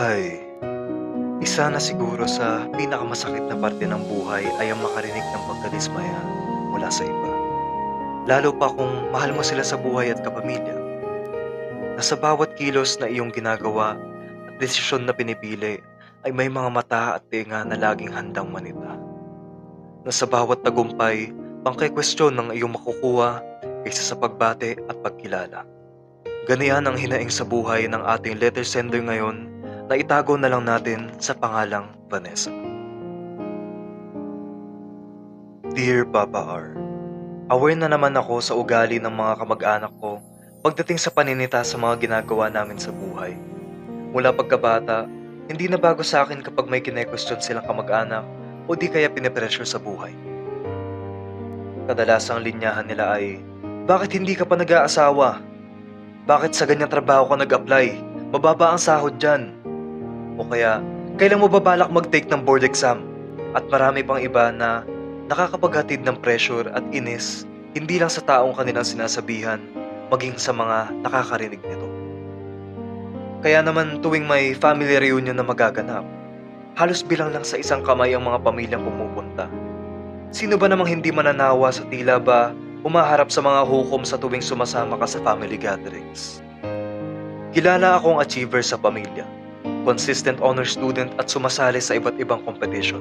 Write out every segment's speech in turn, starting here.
Ay, isa na siguro sa pinakamasakit na parte ng buhay ay ang makarinig ng pagkadismaya mula sa iba. Lalo pa kung mahal mo sila sa buhay at kapamilya, na sa bawat kilos na iyong ginagawa at desisyon na pinipili ay may mga mata at tenga na laging handang manita. Na sa bawat tagumpay, pangke-kwestiyon ng iyong makukuha kaysa sa pagbate at pagkilala. Ganiyan ang hinaing sa buhay ng ating letter sender ngayon na itago na lang natin sa pangalang Vanessa. Dear Papa R, aware na naman ako sa ugali ng mga kamag-anak ko pagdating sa paninita sa mga ginagawa namin sa buhay. Mula pagkabata, hindi na bago sa akin kapag may kine-question silang kamag-anak o di kaya pinipressure sa buhay. Kadalasang linyahan nila ay, bakit hindi ka pa nag-aasawa? Bakit sa ganyang trabaho ka nag-apply? Mababa ang sahod dyan. O kaya, kailan mo ba balak mag-take ng board exam? At marami pang iba na nakakapaghatid ng pressure at inis hindi lang sa taong kanilang sinasabihan, maging sa mga nakakarinig nito. Kaya naman tuwing may family reunion na magaganap, halos bilang lang sa isang kamay ang mga pamilyang pumupunta. Sino ba namang hindi mananawa sa tila ba humaharap sa mga hukom sa tuwing sumasama ka sa family gatherings? Kilala akong achiever sa pamilya, consistent honor student at sumasali sa iba't ibang competition.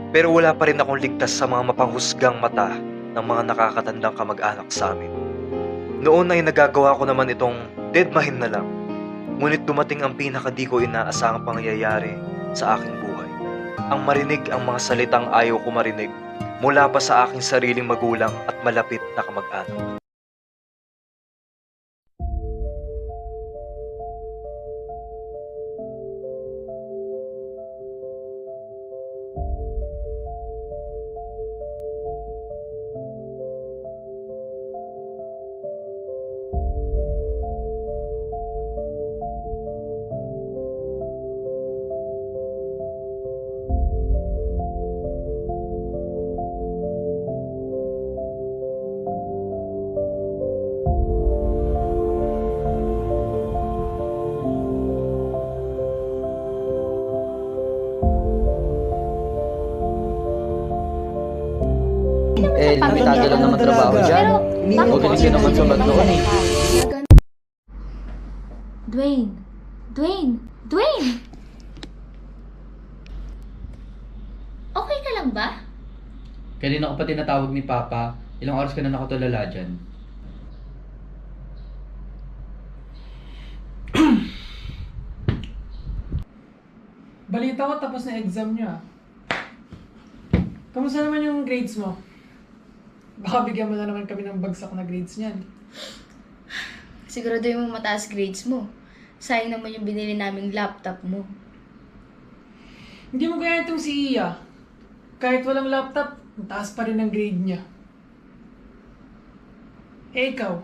Pero wala pa rin akong ligtas sa mga mapanghusgang mata ng mga nakakatandang kamag-anak sa amin. Noon ay nagagawa ko naman itong deadmahin na lang. Ngunit dumating ang pinaka di ko inaasahang pangyayari sa aking buhay. Ang marinig ang mga salitang ayaw ko marinig mula pa sa aking sariling magulang at malapit na kamag-anak. Limitado lang naman trabaho dyan. Magaling ka naman sa magnoon eh. Dwayne! Dwayne! Dwayne! Okay ka lang ba? Kanina ko pa tinatawag ni Papa. Ilang oras ka na nakatulala dyan. Balita ko tapos na exam niyo ah. Kamusta naman yung grades mo? Baka bigyan mo na naman kami ng bagsak na grades niyan. Siguraduhin mong mataas grades mo. Sayang naman yung binili naming laptop mo. Hindi mo kaya itong si Iya. Kahit walang laptop, mataas pa rin ang grade niya. Eh ikaw,